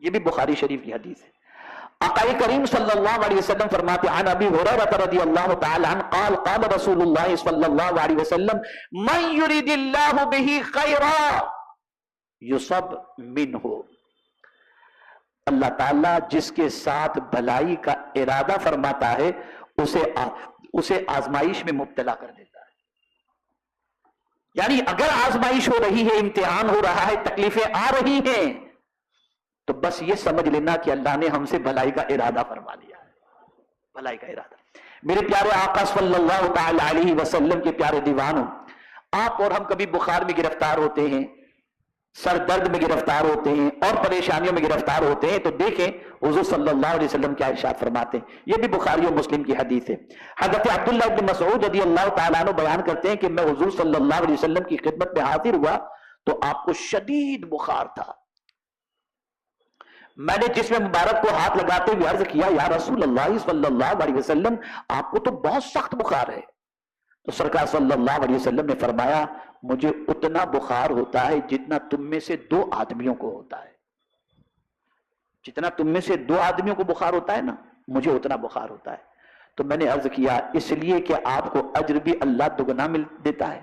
یہ بھی بخاری شریف کی حدیث ہے. آقا کریم صلی اللہ علیہ وسلم فرماتے عن ابی ہریرہ رضی اللہ تعالی عنہ قال قال رسول اللہ صلی اللہ علیہ وسلم من یرید اللہ بہ خیرا یصب منہ. اللہ تعالیٰ جس کے ساتھ بھلائی کا ارادہ فرماتا ہے اسے آزمائش میں مبتلا کر دیتا ہے. یعنی اگر آزمائش ہو رہی ہے، امتحان ہو رہا ہے، تکلیفیں آ رہی ہیں، تو بس یہ سمجھ لینا کہ اللہ نے ہم سے بھلائی کا ارادہ فرما لیا ہے. بھلائی کا ارادہ. میرے پیارے آقا صلی اللہ تعالی علیہ وسلم کے پیارے دیوانوں، آپ اور ہم کبھی بخار میں گرفتار ہوتے ہیں، سر درد میں گرفتار ہوتے ہیں اور پریشانیوں میں گرفتار ہوتے ہیں، تو دیکھیں حضور صلی اللہ علیہ وسلم کیا ارشاد فرماتے ہیں. یہ بھی بخاری و مسلم کی حدیث ہے. حضرت عبداللہ بن مسعود رضی اللہ تعالیٰ عنہ بیان کرتے ہیں کہ میں حضور صلی اللہ علیہ وسلم کی خدمت میں حاضر ہوا تو آپ کو شدید بخار تھا. میں نے جسم مبارک کو ہاتھ لگاتے ہوئے عرض کیا یا رسول اللہ صلی اللہ علیہ وسلم آپ کو تو بہت سخت بخار ہے. تو سرکار صلی اللہ علیہ وسلم نے فرمایا مجھے اتنا بخار ہوتا ہے جتنا تم میں سے 2 آدمیوں کو ہوتا ہے. جتنا تم میں سے 2 آدمیوں کو بخار ہوتا ہے نا، مجھے اتنا بخار ہوتا ہے. تو میں نے عرض کیا اس لیے کہ آپ کو اجر بھی اللہ دگنا مل دیتا ہے.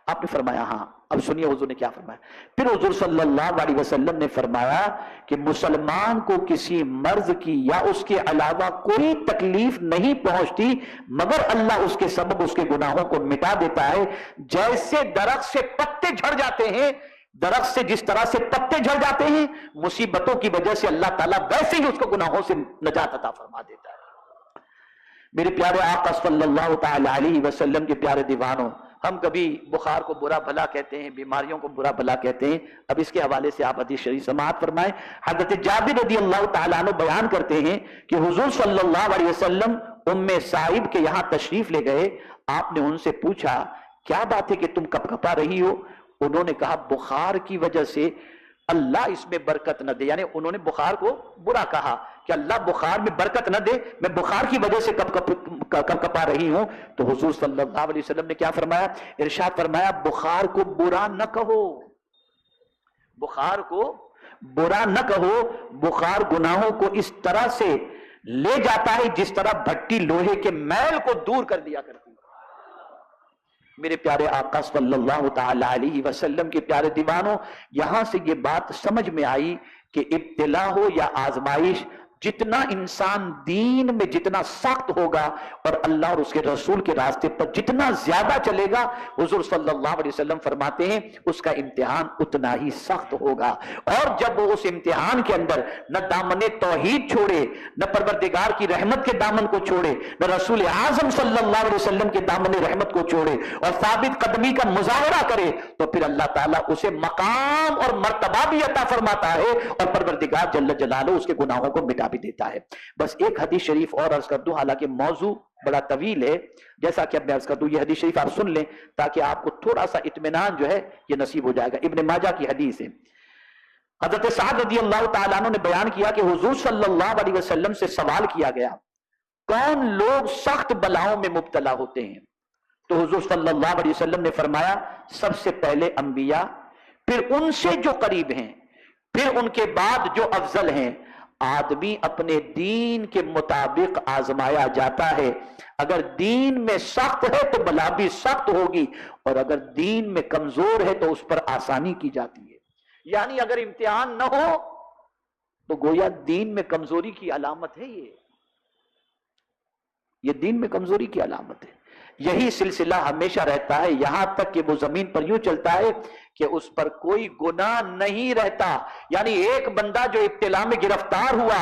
آپ نے فرمایا ہاں. اب سنیے حضور نے کیا فرمایا. پھر حضور صلی اللہ علیہ وسلم نے فرمایا کہ مسلمان کو کسی مرض کی یا اس کے علاوہ کوئی تکلیف نہیں پہنچتی مگر اللہ اس کے سبب اس کے گناہوں کو مٹا دیتا ہے. جیسے درخت سے پتے جھڑ جاتے ہیں، درخت سے جس طرح سے پتے جھڑ جاتے ہیں مصیبتوں کی وجہ سے، اللہ تعالیٰ ویسے ہی اس کو گناہوں سے نجات عطا فرما دیتا ہے. میرے پیارے آقا صلی اللہ تعالی علیہ وسلم کے پیارے دیوانوں، ہم کبھی بخار کو برا بھلا کہتے ہیں، بیماریوں کو برا بھلا کہتے ہیں. اب اس کے حوالے سے آپ حدیث شریف سماعت فرمائیں. حضرت جابر رضی اللہ تعالیٰ عنہ بیان کرتے ہیں کہ حضور صلی اللہ علیہ وسلم ام صاحب کے یہاں تشریف لے گئے. آپ نے ان سے پوچھا کیا بات ہے کہ تم کپ کپا رہی ہو؟ انہوں نے کہا بخار کی وجہ سے اللہ اس میں برکت نہ دے. یعنی انہوں نے بخار کو برا کہا کہ اللہ بخار میں برکت نہ دے، میں بخار کی وجہ سے کپ کپا رہی ہوں. تو حضور صلی اللہ علیہ وسلم نے کیا فرمایا؟ ارشاد فرمایا بخار کو برا نہ کہو، بخار کو برا نہ کہو. بخار گناہوں کو اس طرح سے لے جاتا ہے جس طرح بھٹی لوہے کے میل کو دور کر دیا کرتی ہے. میرے پیارے آقا صلی اللہ تعالی علیہ وسلم کے پیارے دیوانوں، یہاں سے یہ بات سمجھ میں آئی کہ ابتلا ہو یا آزمائش، جتنا انسان دین میں جتنا سخت ہوگا اور اللہ اور اس کے رسول کے راستے پر جتنا زیادہ چلے گا، حضور صلی اللہ علیہ وسلم فرماتے ہیں اس کا امتحان اتنا ہی سخت ہوگا. اور جب وہ اس امتحان کے اندر نہ دامن توحید چھوڑے، نہ پروردگار کی رحمت کے دامن کو چھوڑے، نہ رسول اعظم صلی اللہ علیہ وسلم کے دامن رحمت کو چھوڑے اور ثابت قدمی کا مظاہرہ کرے، تو پھر اللہ تعالیٰ اسے مقام اور مرتبہ بھی عطا فرماتا ہے اور پروردگار جل جلالہ اس کے گناہوں کو مٹا بھی دیتا ہے. بس ایک حدیث شریف اور عرض کر دوں، حالانکہ موضوع بڑا طویل ہے، جیسا کہ اب میں عرض کر دوں یہ حدیث شریف آپ سن لیں تاکہ آپ کو تھوڑا سا اطمینان جو ہے یہ نصیب ہو جائے گا. ابن ماجہ کی حدیث ہے. حضرت سعد رضی اللہ تعالیٰ عنہ نے بیان کیا کہ حضور صلی اللہ علیہ وسلم سے سوال کیا گیا کون لوگ سخت بلاؤں میں مبتلا ہوتے ہیں؟ تو حضور صلی اللہ علیہ وسلم نے فرمایا سب سے پہلے انبیاء، پھر ان سے جو قریب ہیں، پھر ان کے بعد جو افضل ہیں. آدمی اپنے دین کے مطابق آزمایا جاتا ہے. اگر دین میں سخت ہے تو بلا بھی سخت ہوگی، اور اگر دین میں کمزور ہے تو اس پر آسانی کی جاتی ہے. یعنی اگر امتحان نہ ہو تو گویا دین میں کمزوری کی علامت ہے. یہ دین میں کمزوری کی علامت ہے. یہی سلسلہ ہمیشہ رہتا ہے یہاں تک کہ وہ زمین پر یوں چلتا ہے کہ اس پر کوئی گناہ نہیں رہتا. یعنی ایک بندہ جو ابتلا میں گرفتار ہوا،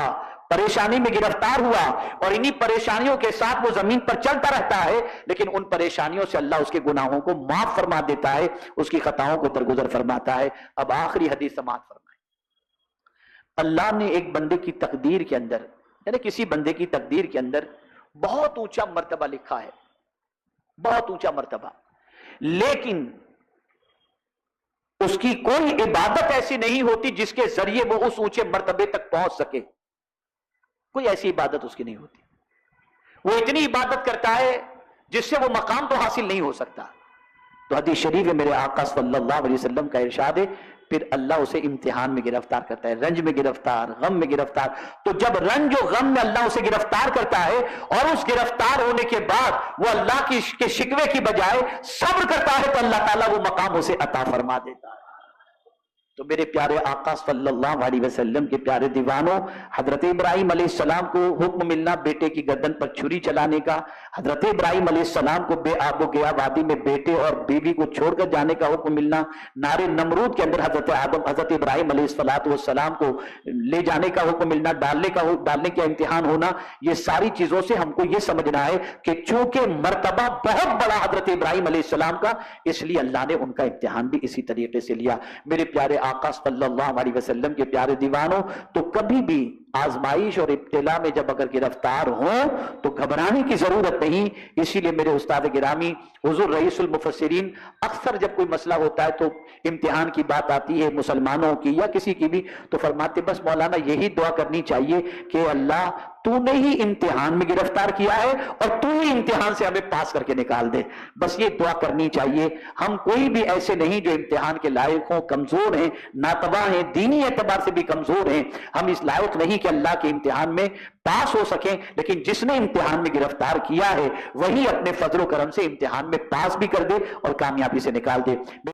پریشانی میں گرفتار ہوا، اور انہی پریشانیوں کے ساتھ وہ زمین پر چلتا رہتا ہے، لیکن ان پریشانیوں سے اللہ اس کے گناہوں کو معاف فرما دیتا ہے، اس کی خطاؤں کو درگزر فرماتا ہے. اب آخری حدیث سماعت فرمائیں. اللہ نے ایک بندے کی تقدیر کے اندر، یعنی کسی بندے کی تقدیر کے اندر بہت اونچا مرتبہ لکھا ہے، بہت اونچا مرتبہ، لیکن اس کی کوئی عبادت ایسی نہیں ہوتی جس کے ذریعے وہ اس اونچے مرتبے تک پہنچ سکے. کوئی ایسی عبادت اس کی نہیں ہوتی. وہ اتنی عبادت کرتا ہے جس سے وہ مقام تو حاصل نہیں ہو سکتا. تو حدیث شریف ہے میرے آقا صلی اللہ علیہ وسلم کا ارشاد ہے پھر اللہ اسے امتحان میں گرفتار کرتا ہے، رنج میں گرفتار، غم میں گرفتار. تو جب رنج و غم میں اللہ اسے گرفتار کرتا ہے اور اس گرفتار ہونے کے بعد وہ اللہ کے شکوے کی بجائے صبر کرتا ہے، تو اللہ تعالیٰ وہ مقام اسے عطا فرما دیتا ہے. تو میرے پیارے آقا صلی اللہ علیہ وسلم کے پیارے دیوانوں، حضرت ابراہیم علیہ السلام کو حکم ملنا بیٹے کی گردن پر چھری چلانے کا، حضرت ابراہیم علیہ السلام کو بے آب و گیا وادی میں بیٹے اور بیوی کو چھوڑ کر جانے کا حکم ملنا، نار نمرود کے اندر حضرت ابراہیم علیہ السلام کو لے جانے کا حکم ملنا، ڈالنے کا امتحان ہونا، یہ ساری چیزوں سے ہم کو یہ سمجھنا ہے کہ چونکہ مرتبہ بہت بڑا حضرت ابراہیم علیہ السلام کا، اس لیے اللہ نے ان کا امتحان بھی اسی طریقے سے لیا. میرے پیارے آقا صلی اللہ علیہ وسلم کے پیارے دیوانوں، تو کبھی بھی آزمائش اور ابتلا میں جب اگر گرفتار ہوں تو گھبرانے کی ضرورت نہیں. اسی لیے میرے استاد گرامی حضور رئیس المفسرین اکثر جب کوئی مسئلہ ہوتا ہے تو امتحان کی بات آتی ہے مسلمانوں کی یا کسی کی بھی، تو فرماتے بس مولانا یہی دعا کرنی چاہیے کہ اللہ تو نے ہی امتحان میں گرفتار کیا ہے اور تو ہی امتحان سے ہمیں پاس کر کے نکال دے. بس یہ دعا کرنی چاہیے. ہم کوئی بھی ایسے نہیں جو امتحان کے لائق ہوں، کمزور ہیں، ناتواں ہیں، دینی اعتبار سے بھی کمزور ہیں. ہم اس لائق نہیں کہ اللہ کے امتحان میں پاس ہو سکیں، لیکن جس نے امتحان میں گرفتار کیا ہے وہی اپنے فضل و کرم سے امتحان میں پاس بھی کر دے اور کامیابی سے نکال دے.